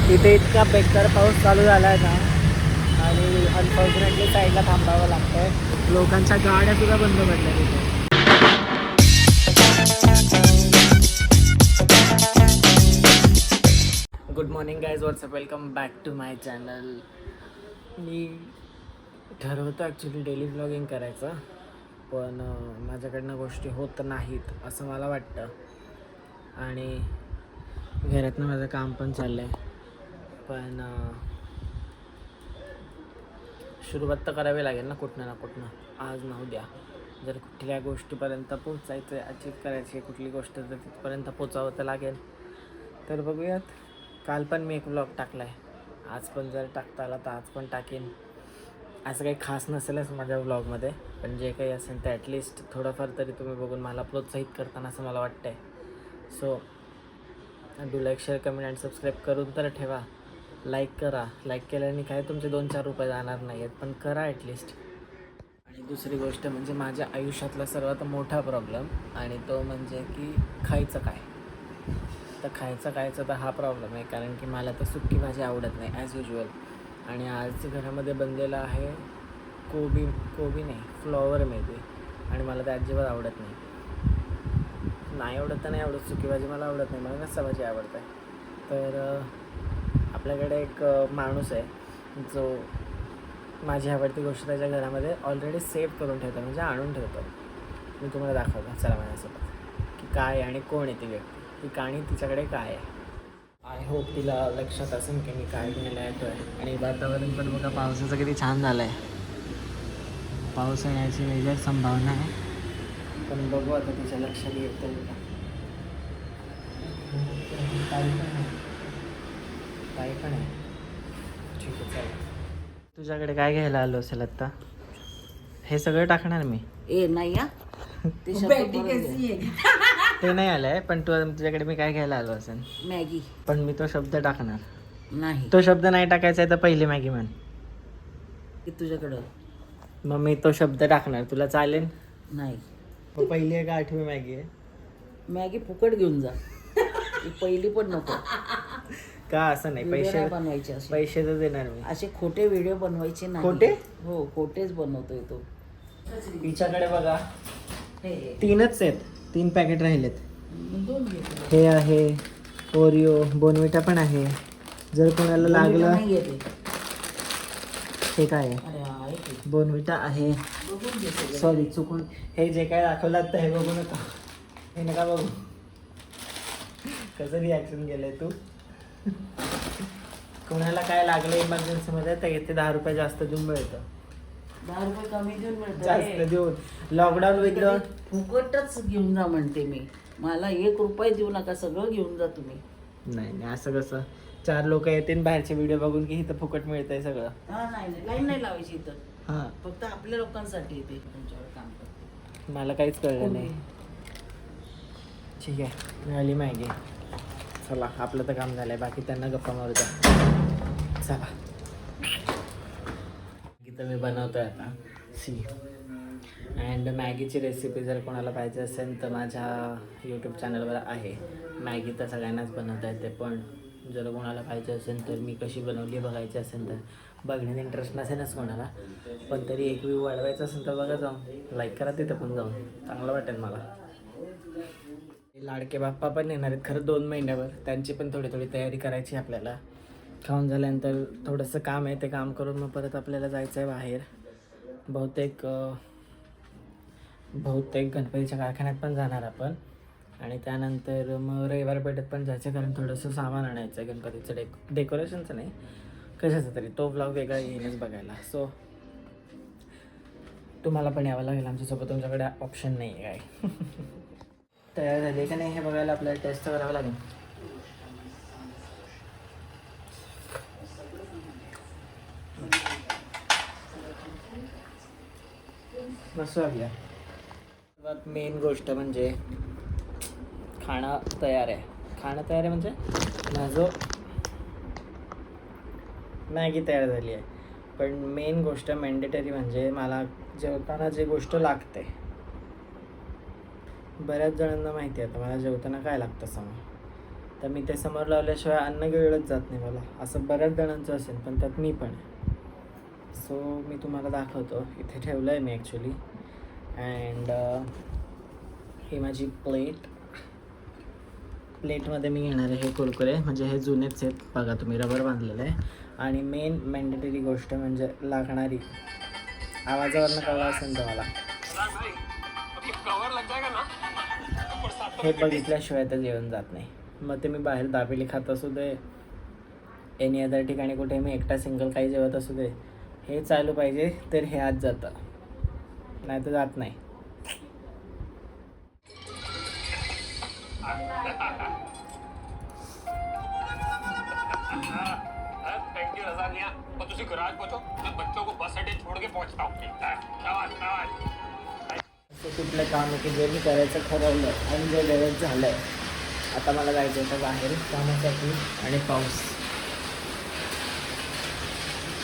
इथे इतका बेकार पाऊस चालू झाला आहे ना, आणि अनफॉर्च्युनेटली साईडला थांबावं लागतं आहे. लोकांच्या गाड्या सुद्धा बंद पडल्या तिथे. Good morning guys, what's up, welcome back to my channel. मी ठरवतो ॲक्च्युली डेली व्लॉगिंग करायचं, पण माझ्याकडनं गोष्टी होत नाहीत असं मला वाटतं. आणि घरातनं माझं काम पण चाललं आहे, पण सुरुवात तर करावी लागेल ना कुठनं ना कुठनं, आज ना उद्या. जर कुठल्या गोष्टीपर्यंत पोचायचं आहे, अचीव करायची आहे कुठली गोष्ट, तर तिथपर्यंत पोचावं तर लागेल. तर बघूयात. काल पण मी एक व्लॉग टाकला आहे, आज पण जर टाकता आला तर आज पण टाकेन. असं काही खास नसेलच माझ्या व्लॉगमध्ये, पण जे काही असेल ते ॲटलिस्ट थोडंफार तरी तुम्ही बघून मला प्रोत्साहित करताना असं मला वाटतं आहे. So do like, share, comment and subscribe करून तर ठेवा. लाईक करा. लाईक केल्याने काय तुमचे 2-4 रुपये जाणार नाही आहेत, पण करा ॲटलिस्ट. आणि दुसरी गोष्ट म्हणजे माझ्या आयुष्यातला सर्वात मोठा प्रॉब्लेम, आणि तो म्हणजे की खायचं काय. तर खायचं तर हा प्रॉब्लेम आहे, कारण की मला तर सुक्की भाजी आवडत नाही ॲज युजल. आणि आज घरामध्ये बनलेलं आहे कोबी नाही, फ्लॉवर मेथी, आणि मला ते अजिबात आवडत नाही आवडत तर नाही आवडत. सुकी भाजी मला आवडत नाही, मला रस्सा भाजी आवडते. तर आपल्याकडे एक माणूस आहे जो माझी आवडती गोष्ट त्याच्या घरामध्ये ऑलरेडी सेव्ह करून ठेवतो, म्हणजे आणून ठेवतो. मी तुम्हाला दाखवतो, चला माझ्यासोबत, की काय आणि कोण आहे ती व्यक्ती, ती कहाणी तिच्याकडे काय आहे. आय होप तिला लक्षात असेल की मी काय घ्यायला येतो आहे. आणि वातावरण पण बघा पावसाचं किती छान झालं आहे. पाऊस येण्याची मेजर संभावना आहे, पण बघू आता तिच्या लक्षात येतं का. काही पण आहे. ठीक आहे, चालेल. तुझ्याकडे काय घ्यायला आलो असेल आत्ता? हे सगळं टाकणार मी. नाही ते नाही आलं आहे, पण तुझ्याकडे मी काय घ्यायला आलो असेल? मॅगी. पण मी तो शब्द टाकणार नाही. तो शब्द नाही टाकायचा आहे तर पहिली मॅगी म्हण. तुझ्याकडं मग मी तो शब्द टाकणार, तुला चालेल? नाही. मग पहिली आहे का आठवी मॅगी आहे? मॅगी फुकट घेऊन जा. ती पहिली पण नको. का असं नाही, पैसे बनवायचे पैसे तर देणार मी. असे खोटे व्हिडिओ बनवायचे नाही. खोटे? हो, खोटेच बनवतोय तो. तिच्याकडे बघा 3च आहेत, 3 पॅकेट राहिलेत. 2 घेतले. हे आहे ओरिओ, बोनविटा पण आहे. जर कोणाला लागलं. नाहीये ते. हे काय आहे? अरे आहे ते. बोनविटा आहे. बघून घेतले. सॉरी, चुकून. हे जे काय दाखवलं तर हे बघू नका, हे नका बघू. कसं रिॲक्शन केलंय तू? कोणाला काय लागलं इमर्जन्सीमध्ये तर इथे 10 रुपये जास्त देऊन मिळतं. 10 रुपये कमी देऊन मिळतं. जास्त देऊन लॉकडाऊन विकडाऊन फुकटच घेऊन जा म्हणते मी. मला 1 रुपया देऊ नका, सगळं घेऊन जा तुम्ही. नाही असं कसं? 4 लोक येतील बाहेरचे व्हिडिओ बघून की इथं फुकट मिळतंय सगळं. नाही, लाईन नाही लावायची इथं. हां, फक्त आपल्या लोकांसाठी येते, तुमच्यावर काम करते. मला काहीच कळलं नाही. ठीक आहे, मिळाली मॅगी. चला, आपलं तर काम झालं आहे, बाकी त्यांना गप्पा मारू द्या. चला, इथं मी बनवतो आहे आता सी. अँड मॅगीची रेसिपी जर कोणाला पाहिजे असेल तर माझ्या यूट्यूब चॅनलवर आहे. मॅगी तर सगळ्यांनाच बनवता येते, पण जर कोणाला पाहिजे असेल तर मी कशी बनवली बघायची असेल तर बघण्यात इंटरेस्ट नसेलच कोणाला, पण तरी एक व्ह्यू वाढवायचा असेल तर बघा, जाऊन लाईक करा तिथं पण जाऊन, चांगलं वाटेल मला. लाडके बाप्पा पण येणार आहेत खरं 2 महिन्यावर, त्यांची पण थोडी तयारी करायची आपल्याला. खाऊन झाल्यानंतर थोडंसं काम आहे, ते काम करून मग परत आपल्याला जायचं आहे बाहेर. बहुतेक गणपतीच्या कारखान्यात पण जाणार आपण, आणि त्यानंतर मग रविवार पेठेत पण जायचं, कारण थोडंसं सामान आणायचं आहे गणपतीचं. डेकोरेशनचं नाही, कशाचं तरी. तो व्लॉग वेगळा येईनच बघायला. सो तुम्हाला पण यावं लागेल आमच्यासोबत, तुमच्याकडे ऑप्शन नाही आहे काय. तयार झाली का नाही हे बघायला आपल्याला टेस्ट करावं लागेल. बसूया. सर्वात मेन गोष्ट म्हणजे खाणं तयार आहे म्हणजे माझं मॅगी तयार झाली आहे. पण मेन गोष्ट मॅन्डेटरी म्हणजे मला जेवताना जे गोष्ट लागते. बऱ्याच जणांना माहिती आहे आता मला जेवताना काय लागतं सांग. तर मी ते समोर लावल्याशिवाय अन्न गिळलंच जात नाही मला. असं बऱ्याच जणांचं असेल, पण त्यात मी पण. सो मी तुम्हाला दाखवतो. इथे ठेवलं आहे मी ॲक्च्युली. अँड ही माझी प्लेटमध्ये मी घेणार आहे हे कुरकुरे. म्हणजे हे जुनेच आहेत बघा तुम्ही, रबर बांधलेलं आहे. आणि मेन मॅन्डेटरी गोष्ट म्हणजे लागणारी, आवाजावरनं कळलं असेल तर मला, हे बघितल्याशिवाय तर जेवण जात नाही. मग ते मी बाहेर दाबेली खात असू दे, एनी अदर ठिकाणी कुठे मी एकटा सिंगल काही जेवत असू दे, हे चालू पाहिजे तर हे आत जातं, नाही तर जात नाही. असं कुठलं काम आहे की जे मी करायचं ठरवलं आणि जे वेळेत झालं आहे. आता मला जायचं होतं बाहेर कामासाठी आणि पाऊस,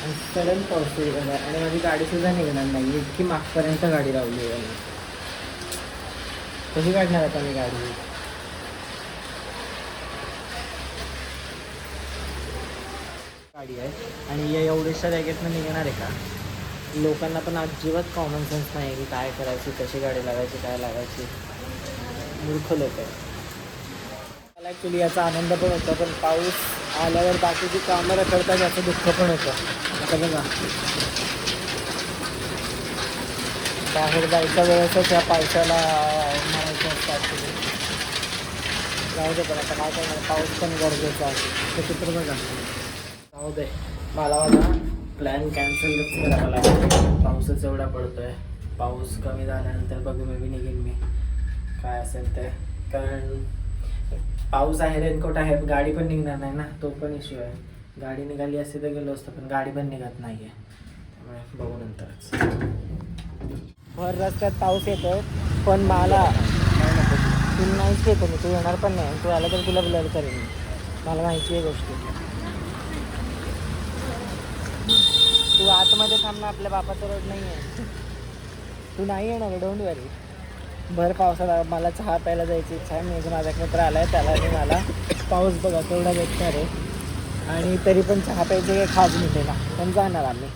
आणि सडन पाऊस सुरू झाला आणि माझी गाडीसुद्धा निघणार नाही. इतकी मागपर्यंत गाडी लावली आहे मी. कशी काढणार आता मी गाडी? गाडी आहे आणि या एवढ्याशा जागेतनं निघणार आहे का? लोकांना पण अजिबात कॉमन सेन्स नाही आहे की काय करायची, कशी गाडी लावायची, काय लावायची. मूर्ख लोक आहे. मला ॲक्च्युली याचा आनंद पण होता, पण पाऊस आल्यावर बाकीची कामं रखडतात याचं दुःख पण होतं. आता बघा, बाहेर जायच्या वेळेसच या पावसाला म्हणायचं असतं. जाऊ दे, पण आता काय करणार, पाऊस पण गरजेचा आहे. ते चित्र बघा. जाऊ दे, मला माझा प्लॅन कॅन्सलच करावा लागेल. पाऊसच एवढा पडतो आहे. पाऊस कमी झाल्यानंतर बघू मी निघेन मी काय असेल ते. कारण पाऊस आहे, रेनकोट आहे, गाडी पण निघणार नाही ना, तो पण इश्यू आहे. गाडी निघाली असते तर गेलो असतो, पण गाडी पण निघत नाही आहे. त्यामुळे बघू नंतरच. भर रस्त्यात पाऊस येतो, पण मला तू नाहीच येतो मी, तू येणार पण नाही. तू आला तर तुला ब्लर करेन मी, मला माहिती आहे गोष्टी. तू आतमध्ये थांब ना, आपल्या बापाचा रोड नाही आहे. तू नाही येणार, डोंट वरी. भर पावसाला मला चहा प्यायला जायची इच्छा आहे. मी माझा एक मित्र आला आहे, त्याला आणि मला. पाऊस बघा केवढा बेकार आहे, आणि तरी पण चहा प्यायचे खाज मिळते ना, पण जाणार आम्ही.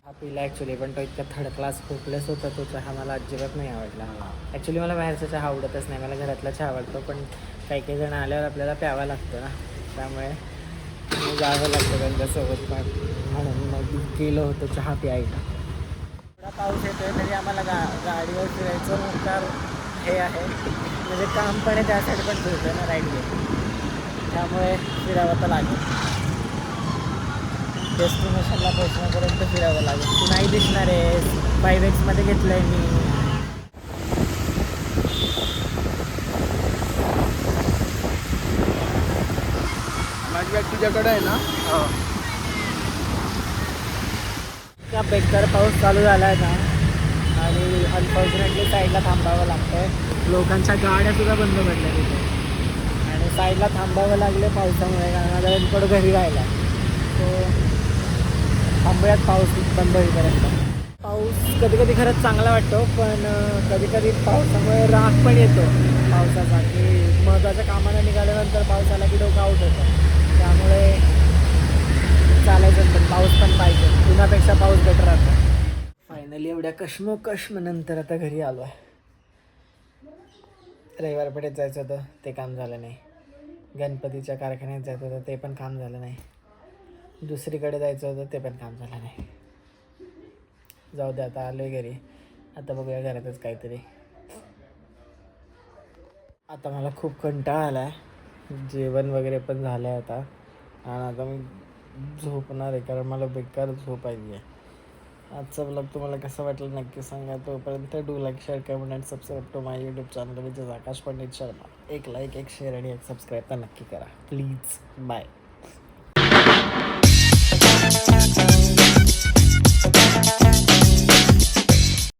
हा पिला ॲक्च्युली, पण तो इतका थर्ड क्लास खोकलेस होता तो चहा, मला अजिबात नाही आवडला. ॲक्च्युली मला बाहेरचा चहा आवडतच नाही, मला घरातला चहा आवडतो. पण काही काही जण आल्यावर आपल्याला प्यावा लागतो ना, त्यामुळे जावं लागतं त्यांच्यासोबत. पण म्हणून मग गेलो होतो चहा प्यायला. थोडा पाऊस येतो आहे तरी आम्हाला गाडीवर फिरायचं मोकार हे आहे, म्हणजे काम पण आहे, त्यासाठी पण फिरतो ना राईड घेऊन, त्यामुळे फिरावं तर लागेल. डेस्टिनेशनला पोहोचण्यापर्यंत फिरावं लागेल. तू नाही दिसणार आहे, 5X घेतलं आहे मी. माझी बॅग तुझ्याकडे आहे ना? हो. त्या बेकार पाऊस चालू झाला आहे ना, आणि अनफॉर्च्युनेटली साईडला थांबावं लागतं आहे. लोकांच्या गाड्यासुद्धा बंद पडल्या तिथे, आणि साईडला थांबावं लागले पावसामुळे, कारण माझा रेनकोट घरी राहिला. सो थांबूयात पाऊस बंद होईपर्यंत. पाऊस कधी कधी खरंच चांगला वाटतो, पण कधी कधी पावसामुळे राग पण येतो पावसाचा, की महत्त्वाच्या कामाला निघाल्यानंतर पाऊस आला की डोकं आऊट होतं. त्यामुळे चालायचं, पण पाऊस पण पाहिजे. उन्हापेक्षा पाऊस बेटर राहतो. फायनली एवढ्या कश्मोकश्मनंतर आता घरी आलो आहे. रविवारपेठेत जायचं होतं, ते काम झालं नाही. गणपतीच्या कारखान्यात जायचं होतं, ते पण काम झालं नाही. दुसरीकडे जायचं होतं, ते पण काम झालं नाही. जाऊ दे, आता आलो आहे घरी. आता बघूया घरातच काहीतरी. आता मला खूप कंटाळा आला आहे, जेवण वगैरे पण झालं आहे आता, आणि आता मी झोपणार आहे, कारण मला बेकार झोप आली आहे. आजचा ब्लॉग तुम्हाला कसं वाटलं नक्की सांगा. तोपर्यंत do like, share, comment and subscribe to my YouTube channel, which is Akash Pandit Sharma. एक लाईक, एक शेअर आणि एक सबस्क्राईब तर नक्की करा प्लीज. बाय.